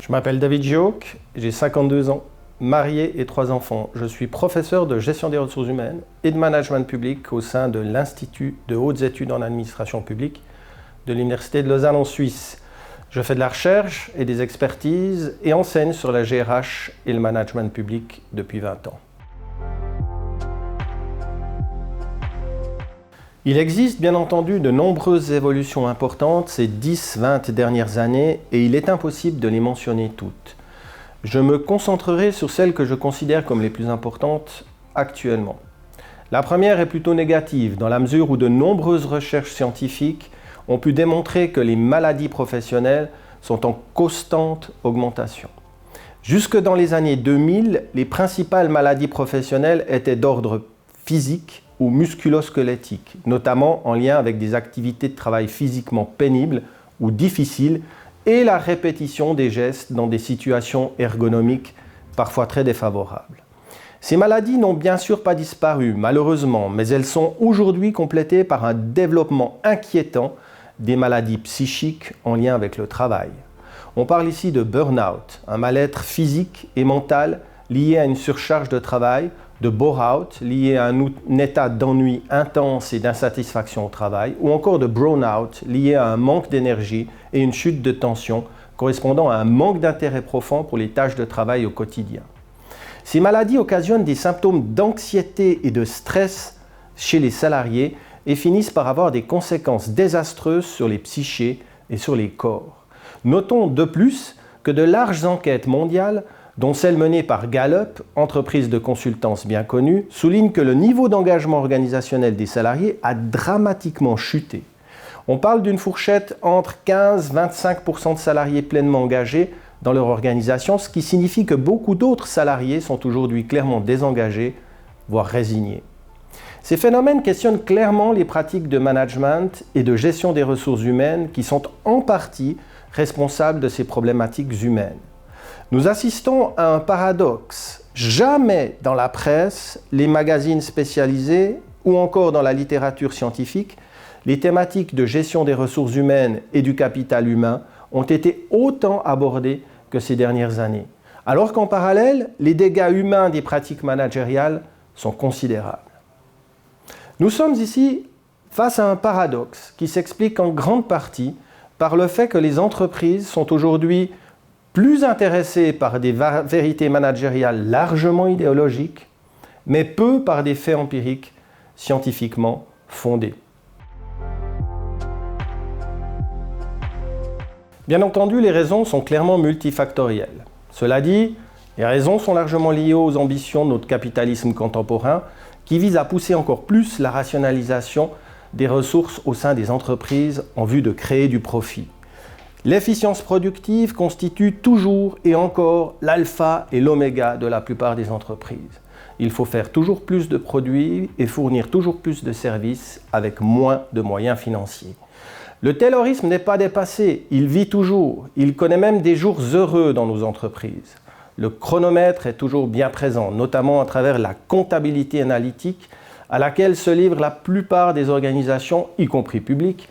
Je m'appelle David Gioc, j'ai 52 ans, marié et 3 enfants. Je suis professeur de gestion des ressources humaines et de management public au sein de l'Institut de hautes études en administration publique de l'Université de Lausanne en Suisse. Je fais de la recherche et des expertises et enseigne sur la GRH et le management public depuis 20 ans. Il existe bien entendu de nombreuses évolutions importantes ces 10-20 dernières années et il est impossible de les mentionner toutes. Je me concentrerai sur celles que je considère comme les plus importantes actuellement. La première est plutôt négative dans la mesure où de nombreuses recherches scientifiques ont pu démontrer que les maladies professionnelles sont en constante augmentation. Jusque dans les années 2000, les principales maladies professionnelles étaient d'ordre physique ou musculo-squelettique, notamment en lien avec des activités de travail physiquement pénibles ou difficiles et la répétition des gestes dans des situations ergonomiques parfois très défavorables. Ces maladies n'ont bien sûr pas disparu, malheureusement, mais elles sont aujourd'hui complétées par un développement inquiétant des maladies psychiques en lien avec le travail. On parle ici de burn-out, un mal-être physique et mental lié à une surcharge de travail, de bore-out, lié à un état d'ennui intense et d'insatisfaction au travail, ou encore de brown-out, lié à un manque d'énergie et une chute de tension correspondant à un manque d'intérêt profond pour les tâches de travail au quotidien. Ces maladies occasionnent des symptômes d'anxiété et de stress chez les salariés et finissent par avoir des conséquences désastreuses sur les psychés et sur les corps. Notons de plus que de larges enquêtes mondiales, dont celle menée par Gallup, entreprise de consultance bien connue, soulignent que le niveau d'engagement organisationnel des salariés a dramatiquement chuté. On parle d'une fourchette entre 15 et 25% de salariés pleinement engagés dans leur organisation, ce qui signifie que beaucoup d'autres salariés sont aujourd'hui clairement désengagés, voire résignés. Ces phénomènes questionnent clairement les pratiques de management et de gestion des ressources humaines qui sont en partie responsables de ces problématiques humaines. Nous assistons à un paradoxe. Jamais dans la presse, les magazines spécialisés ou encore dans la littérature scientifique, les thématiques de gestion des ressources humaines et du capital humain ont été autant abordées que ces dernières années. Alors qu'en parallèle, les dégâts humains des pratiques managériales sont considérables. Nous sommes ici face à un paradoxe qui s'explique en grande partie par le fait que les entreprises sont aujourd'hui plus intéressés par des vérités managériales largement idéologiques, mais peu par des faits empiriques scientifiquement fondés. Bien entendu, les raisons sont clairement multifactorielles. Cela dit, les raisons sont largement liées aux ambitions de notre capitalisme contemporain qui vise à pousser encore plus la rationalisation des ressources au sein des entreprises en vue de créer du profit. L'efficience productive constitue toujours et encore l'alpha et l'oméga de la plupart des entreprises. Il faut faire toujours plus de produits et fournir toujours plus de services avec moins de moyens financiers. Le taylorisme n'est pas dépassé, il vit toujours, il connaît même des jours heureux dans nos entreprises. Le chronomètre est toujours bien présent, notamment à travers la comptabilité analytique à laquelle se livrent la plupart des organisations, y compris publiques,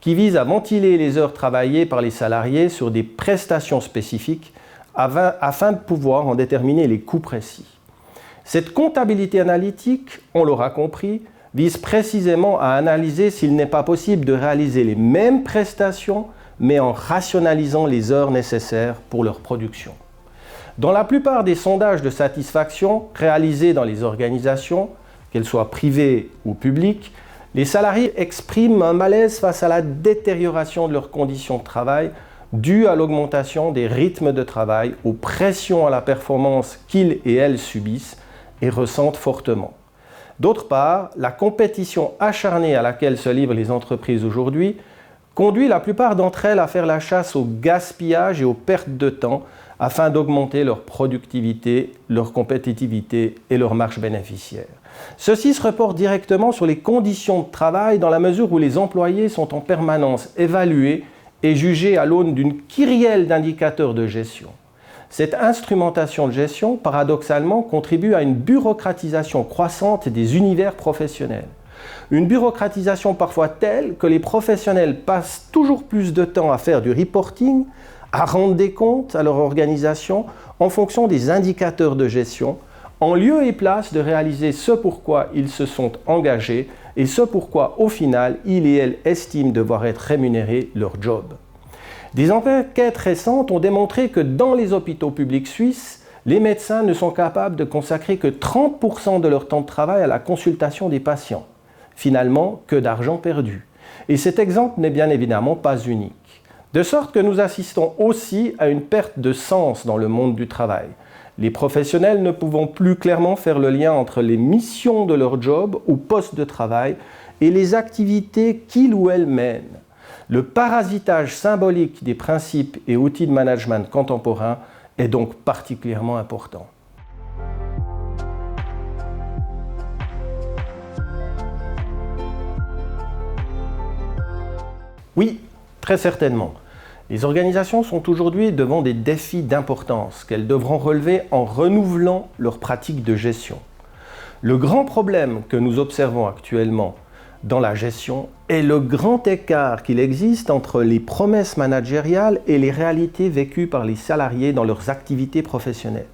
qui vise à ventiler les heures travaillées par les salariés sur des prestations spécifiques afin de pouvoir en déterminer les coûts précis. Cette comptabilité analytique, on l'aura compris, vise précisément à analyser s'il n'est pas possible de réaliser les mêmes prestations, mais en rationalisant les heures nécessaires pour leur production. Dans la plupart des sondages de satisfaction réalisés dans les organisations, qu'elles soient privées ou publiques, les salariés expriment un malaise face à la détérioration de leurs conditions de travail due à l'augmentation des rythmes de travail, aux pressions à la performance qu'ils et elles subissent et ressentent fortement. D'autre part, la compétition acharnée à laquelle se livrent les entreprises aujourd'hui conduit la plupart d'entre elles à faire la chasse au gaspillage et aux pertes de temps afin d'augmenter leur productivité, leur compétitivité et leur marge bénéficiaire. Ceci se reporte directement sur les conditions de travail dans la mesure où les employés sont en permanence évalués et jugés à l'aune d'une kyrielle d'indicateurs de gestion. Cette instrumentation de gestion, paradoxalement, contribue à une bureaucratisation croissante des univers professionnels. Une bureaucratisation parfois telle que les professionnels passent toujours plus de temps à faire du reporting, à rendre des comptes à leur organisation en fonction des indicateurs de gestion, en lieu et place de réaliser ce pourquoi ils se sont engagés et ce pourquoi, au final, ils et elles estiment devoir être rémunérés leur job. Des enquêtes récentes ont démontré que dans les hôpitaux publics suisses, les médecins ne sont capables de consacrer que 30% de leur temps de travail à la consultation des patients. Finalement, que d'argent perdu. Et cet exemple n'est bien évidemment pas unique. De sorte que nous assistons aussi à une perte de sens dans le monde du travail. Les professionnels ne pouvant plus clairement faire le lien entre les missions de leur job ou poste de travail et les activités qu'ils ou elles mènent. Le parasitage symbolique des principes et outils de management contemporains est donc particulièrement important. Oui, très certainement. Les organisations sont aujourd'hui devant des défis d'importance qu'elles devront relever en renouvelant leurs pratiques de gestion. Le grand problème que nous observons actuellement dans la gestion est le grand écart qu'il existe entre les promesses managériales et les réalités vécues par les salariés dans leurs activités professionnelles.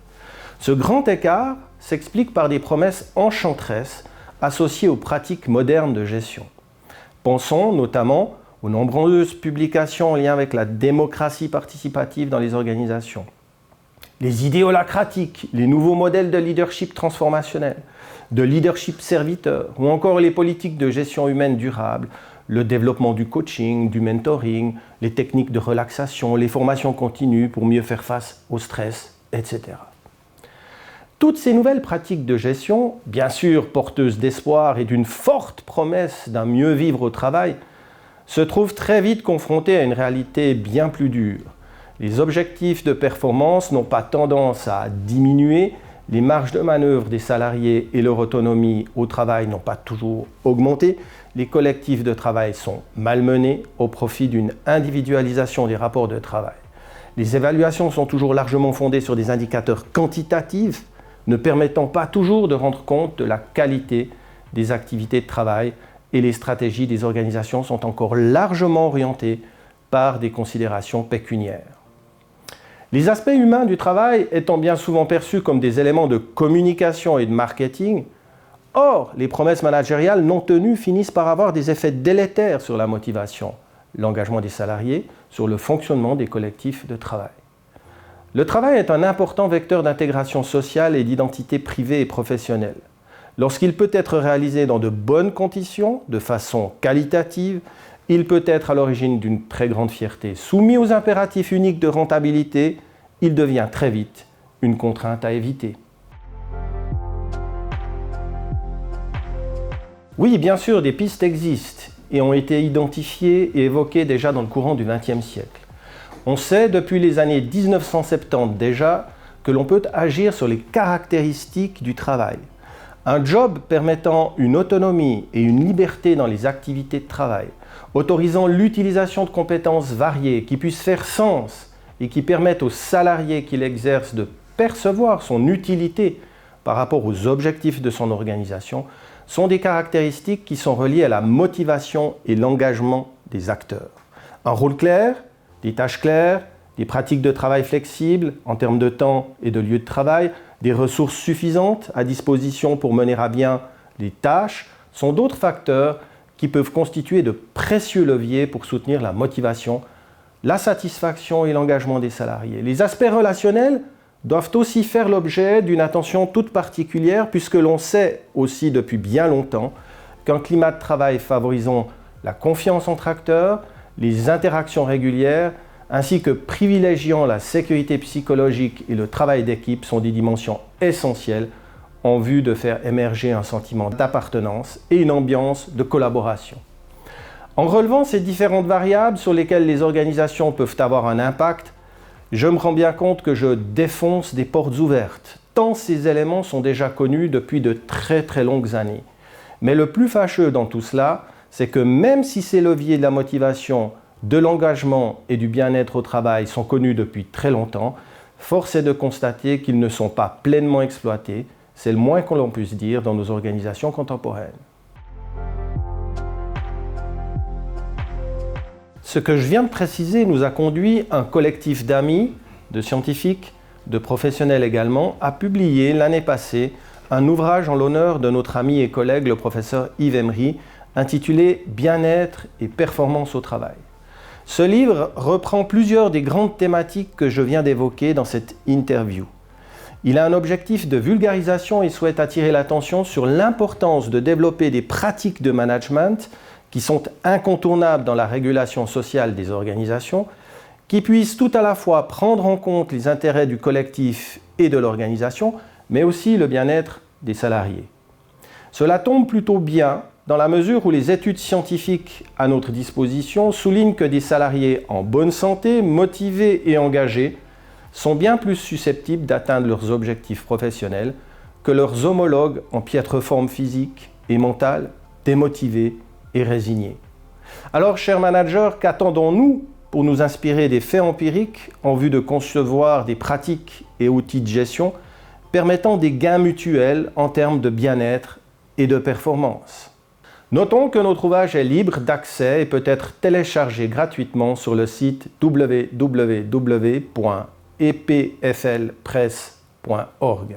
Ce grand écart s'explique par des promesses enchanteresses associées aux pratiques modernes de gestion. Pensons notamment aux nombreuses publications en lien avec la démocratie participative dans les organisations, les idées holacratiques, les nouveaux modèles de leadership transformationnel, de leadership serviteur, ou encore les politiques de gestion humaine durable, le développement du coaching, du mentoring, les techniques de relaxation, les formations continues pour mieux faire face au stress, etc. Toutes ces nouvelles pratiques de gestion, bien sûr porteuses d'espoir et d'une forte promesse d'un mieux vivre au travail, se trouvent très vite confrontés à une réalité bien plus dure. Les objectifs de performance n'ont pas tendance à diminuer, les marges de manœuvre des salariés et leur autonomie au travail n'ont pas toujours augmenté, les collectifs de travail sont malmenés au profit d'une individualisation des rapports de travail. Les évaluations sont toujours largement fondées sur des indicateurs quantitatifs, ne permettant pas toujours de rendre compte de la qualité des activités de travail, et les stratégies des organisations sont encore largement orientées par des considérations pécuniaires. Les aspects humains du travail étant bien souvent perçus comme des éléments de communication et de marketing, or, les promesses managériales non tenues finissent par avoir des effets délétères sur la motivation, l'engagement des salariés, sur le fonctionnement des collectifs de travail. Le travail est un important vecteur d'intégration sociale et d'identité privée et professionnelle. Lorsqu'il peut être réalisé dans de bonnes conditions, de façon qualitative, il peut être à l'origine d'une très grande fierté. Soumis aux impératifs uniques de rentabilité, il devient très vite une contrainte à éviter. Oui, bien sûr, des pistes existent et ont été identifiées et évoquées déjà dans le courant du XXe siècle. On sait depuis les années 1970 déjà que l'on peut agir sur les caractéristiques du travail. Un job permettant une autonomie et une liberté dans les activités de travail, autorisant l'utilisation de compétences variées qui puissent faire sens et qui permettent aux salariés qui l'exercent de percevoir son utilité par rapport aux objectifs de son organisation, sont des caractéristiques qui sont reliées à la motivation et l'engagement des acteurs. Un rôle clair, des tâches claires, des pratiques de travail flexibles en termes de temps et de lieu de travail, des ressources suffisantes à disposition pour mener à bien les tâches sont d'autres facteurs qui peuvent constituer de précieux leviers pour soutenir la motivation, la satisfaction et l'engagement des salariés. Les aspects relationnels doivent aussi faire l'objet d'une attention toute particulière puisque l'on sait aussi depuis bien longtemps qu'un climat de travail favorisant la confiance entre acteurs, les interactions régulières, ainsi que privilégiant la sécurité psychologique et le travail d'équipe sont des dimensions essentielles en vue de faire émerger un sentiment d'appartenance et une ambiance de collaboration. En relevant ces différentes variables sur lesquelles les organisations peuvent avoir un impact, je me rends bien compte que je défonce des portes ouvertes, tant ces éléments sont déjà connus depuis de très longues années. Mais le plus fâcheux dans tout cela, c'est que même si ces leviers de la motivation, de l'engagement et du bien-être au travail sont connus depuis très longtemps, force est de constater qu'ils ne sont pas pleinement exploités, c'est le moins que l'on puisse dire dans nos organisations contemporaines. Ce que je viens de préciser nous a conduit un collectif d'amis, de scientifiques, de professionnels également, à publier l'année passée un ouvrage en l'honneur de notre ami et collègue le professeur Yves Emery, intitulé « Bien-être et performance au travail ». Ce livre reprend plusieurs des grandes thématiques que je viens d'évoquer dans cette interview. Il a un objectif de vulgarisation et souhaite attirer l'attention sur l'importance de développer des pratiques de management qui sont incontournables dans la régulation sociale des organisations, qui puissent tout à la fois prendre en compte les intérêts du collectif et de l'organisation, mais aussi le bien-être des salariés. Cela tombe plutôt bien dans la mesure où les études scientifiques à notre disposition soulignent que des salariés en bonne santé, motivés et engagés sont bien plus susceptibles d'atteindre leurs objectifs professionnels que leurs homologues en piètre forme physique et mentale, démotivés et résignés. Alors, chers managers, qu'attendons-nous pour nous inspirer des faits empiriques en vue de concevoir des pratiques et outils de gestion permettant des gains mutuels en termes de bien-être et de performance? Notons que notre ouvrage est libre d'accès et peut être téléchargé gratuitement sur le site www.epflpress.org.